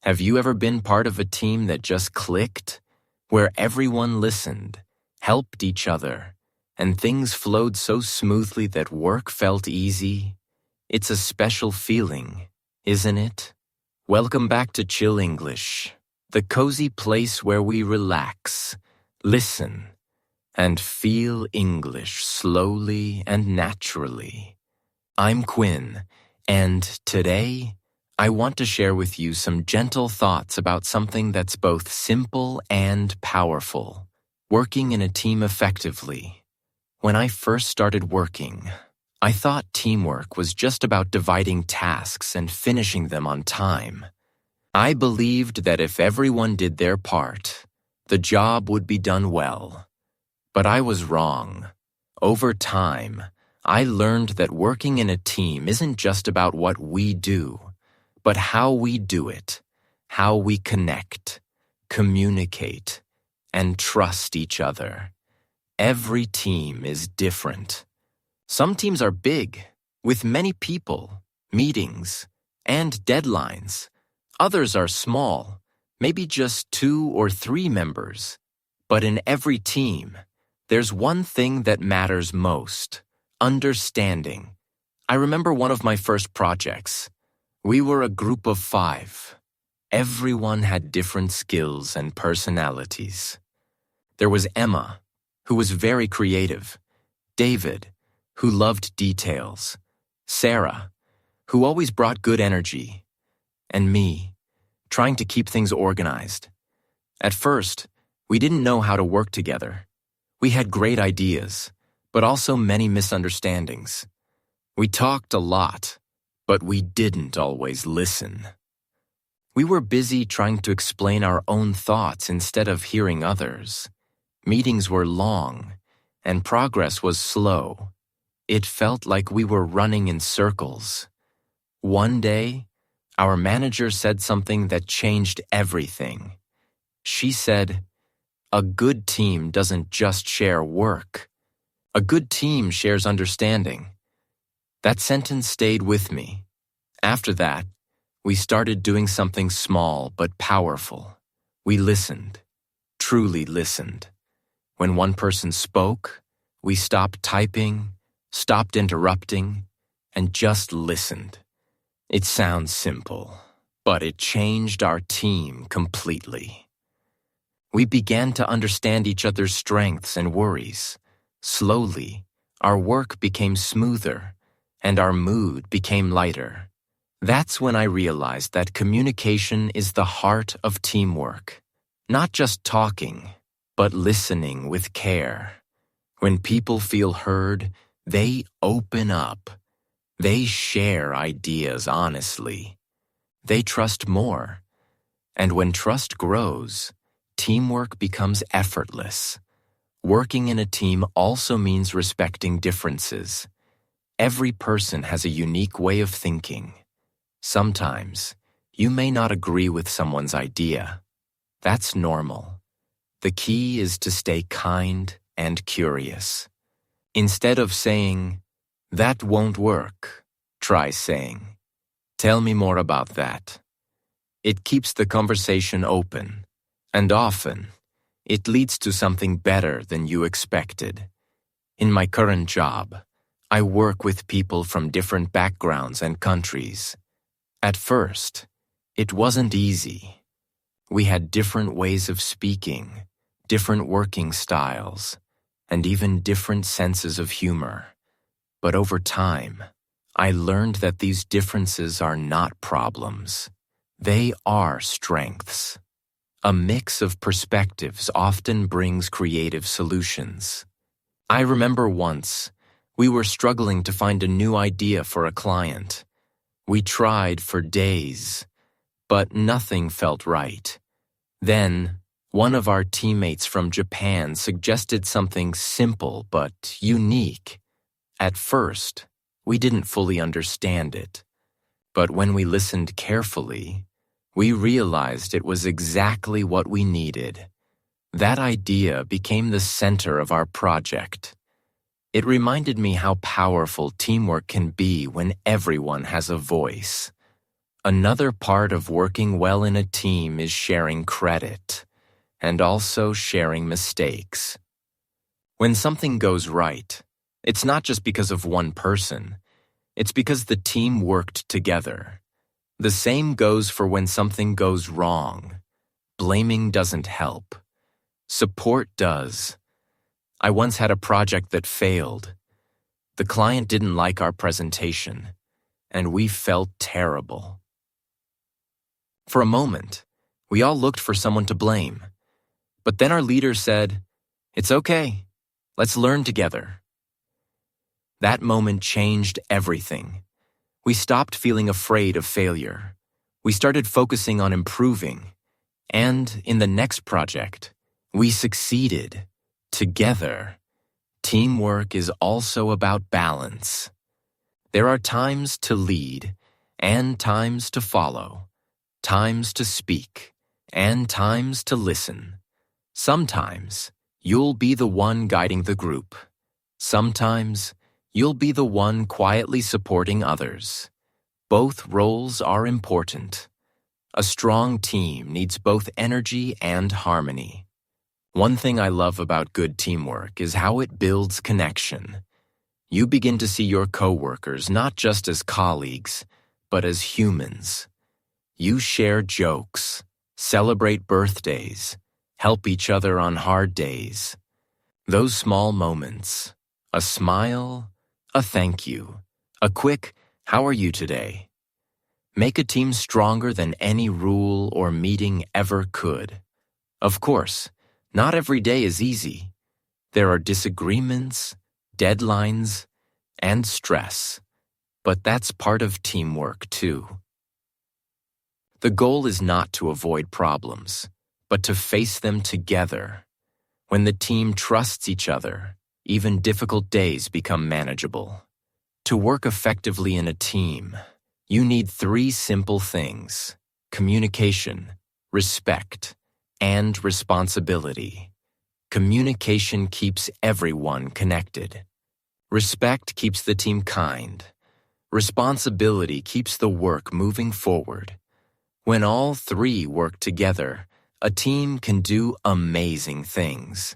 Have you ever been part of a team that just clicked, where everyone listened, helped each other, and things flowed so smoothly that work felt easy? It's a special feeling, isn't it? Welcome back to Chill English, the cozy place where we relax, listen, and feel English slowly and naturally. I'm Quinn, and today I want to share with you some gentle thoughts about something that's both simple and powerful: working in a team effectively. When I first started working, I thought teamwork was just about dividing tasks and finishing them on time. I believed that if everyone did their part, the job would be done well. But I was wrong. Over time, I learned that working in a team isn't just about what we do, but how we do it, how we connect, communicate, and trust each other. Every team is different. Some teams are big, with many people, meetings, and deadlines. Others are small, maybe just 2 or 3 members. But in every team, there's one thing that matters most: understanding. I remember one of my first projects. We were a group of 5. Everyone had different skills and personalities. There was Emma, who was very creative; David, who loved details; Sarah, who always brought good energy; and me, trying to keep things organized. At first, we didn't know how to work together. We had great ideas, but also many misunderstandings. We talked a lot, but we didn't always listen. We were busy trying to explain our own thoughts instead of hearing others. Meetings were long, and progress was slow. It felt like we were running in circles. One day, our manager said something that changed everything. She said, "A good team doesn't just share work. A good team shares understanding." That sentence stayed with me. After that, we started doing something small but powerful. We listened, truly listened. When one person spoke, we stopped typing, stopped interrupting, and just listened. It sounds simple, but it changed our team completely. We began to understand each other's strengths and worries. Slowly, our work became smoother, and our mood became lighter. That's when I realized that communication is the heart of teamwork. Not just talking, but listening with care. When people feel heard, they open up. They share ideas honestly. They trust more. And when trust grows, teamwork becomes effortless. Working in a team also means respecting differences. Every person has a unique way of thinking. Sometimes, you may not agree with someone's idea. That's normal. The key is to stay kind and curious. Instead of saying, "That won't work," try saying, "Tell me more about that." It keeps the conversation open, and often, it leads to something better than you expected. In my current job, I work with people from different backgrounds and countries. At first, it wasn't easy. We had different ways of speaking, different working styles, and even different senses of humor. But over time, I learned that these differences are not problems. They are strengths. A mix of perspectives often brings creative solutions. I remember once, we were struggling to find a new idea for a client. We tried for days, but nothing felt right. Then, one of our teammates from Japan suggested something simple but unique. At first, we didn't fully understand it. But when we listened carefully, we realized it was exactly what we needed. That idea became the center of our project. It reminded me how powerful teamwork can be when everyone has a voice. Another part of working well in a team is sharing credit and also sharing mistakes. When something goes right, it's not just because of one person. It's because the team worked together. The same goes for when something goes wrong. Blaming doesn't help. Support does. I once had a project that failed. The client didn't like our presentation, and we felt terrible. For a moment, we all looked for someone to blame. But then our leader said, "It's okay. Let's learn together." That moment changed everything. We stopped feeling afraid of failure. We started focusing on improving. And in the next project, we succeeded together. Teamwork is also about balance. There are times to lead and times to follow, times to speak and times to listen. Sometimes you'll be the one guiding the group. Sometimes you'll be the one quietly supporting others. Both roles are important. A strong team needs both energy and harmony. One thing I love about good teamwork is how it builds connection. You begin to see your coworkers not just as colleagues, but as humans. You share jokes, celebrate birthdays, help each other on hard days. Those small moments, a smile, a thank you, a quick, "How are you today?" make a team stronger than any rule or meeting ever could. Of course, not every day is easy. There are disagreements, deadlines, and stress, but that's part of teamwork too. The goal is not to avoid problems, but to face them together. When the team trusts each other, even difficult days become manageable. To work effectively in a team, you need 3 simple things: communication, respect, and responsibility. Communication keeps everyone connected. Respect keeps the team kind. Responsibility keeps the work moving forward. When all 3 work together, a team can do amazing things.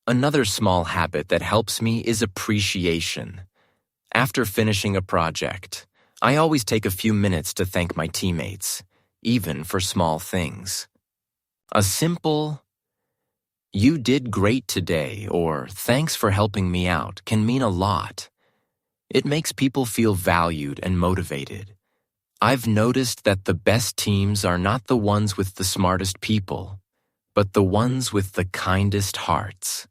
Another small habit that helps me is appreciation. After finishing a project, I always take a few minutes to thank my teammates, even for small things. A simple, "You did great today," or "Thanks for helping me out," can mean a lot. It makes people feel valued and motivated. I've noticed that the best teams are not the ones with the smartest people, but the ones with the kindest hearts.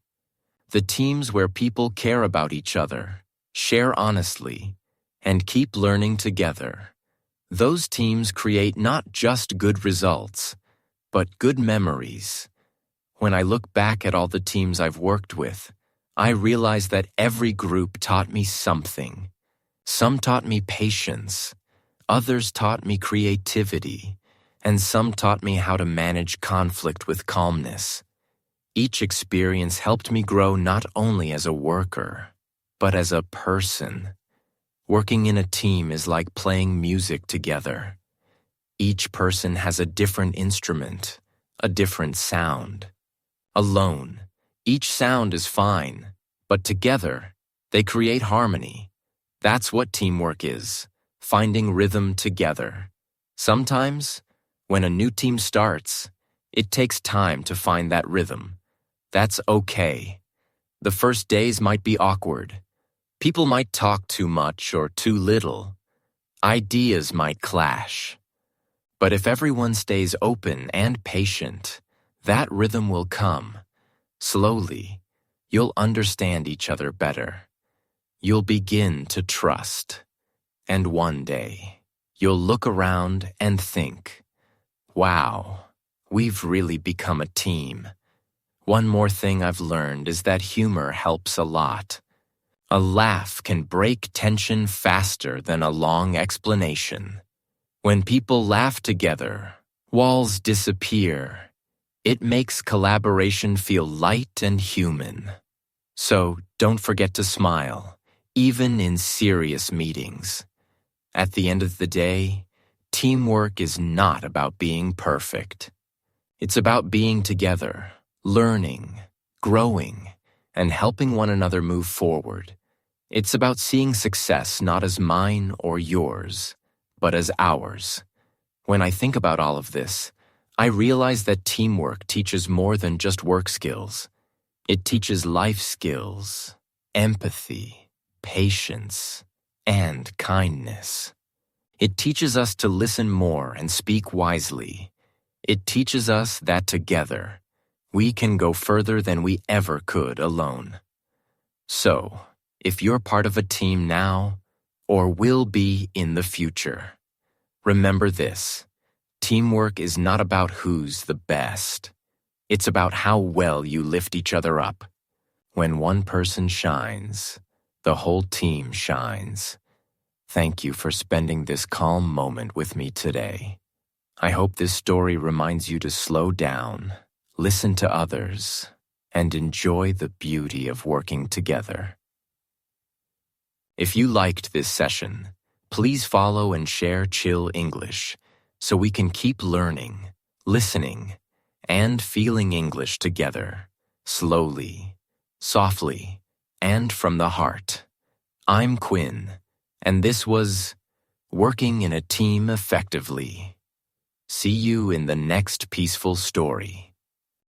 The teams where people care about each other, share honestly, and keep learning together. Those teams create not just good results, but good memories. When I look back at all the teams I've worked with, I realize that every group taught me something. Some taught me patience, others taught me creativity, and some taught me how to manage conflict with calmness. Each experience helped me grow not only as a worker, but as a person. Working in a team is like playing music together. Each person has a different instrument, a different sound. Alone, each sound is fine, but together, they create harmony. That's what teamwork is, finding rhythm together. Sometimes, when a new team starts, it takes time to find that rhythm. That's okay. The first days might be awkward. People might talk too much or too little. Ideas might clash. But if everyone stays open and patient, that rhythm will come. Slowly, you'll understand each other better. You'll begin to trust. And one day, you'll look around and think, "Wow, we've really become a team." One more thing I've learned is that humor helps a lot. A laugh can break tension faster than a long explanation. When people laugh together, walls disappear. It makes collaboration feel light and human. So don't forget to smile, even in serious meetings. At the end of the day, Teamwork is not about being perfect. It's about being together, learning, growing, and helping one another move forward. It's about seeing success not as mine or yours, but as ours. When I think about all of this, I realize that teamwork teaches more than just work skills. It teaches life skills, empathy, patience, and kindness. It teaches us to listen more and speak wisely. It teaches us that together, we can go further than we ever could alone. So, if you're part of a team now, or will be in the future, remember this: teamwork is not about who's the best. It's about how well you lift each other up. When one person shines, the whole team shines. Thank you for spending this calm moment with me today. I hope this story reminds you to slow down, listen to others, and enjoy the beauty of working together. If you liked this session, please follow and share Chill English so we can keep learning, listening, and feeling English together, slowly, softly, and from the heart. I'm Quinn, and this was Working in a Team Effectively. See you in the next peaceful story.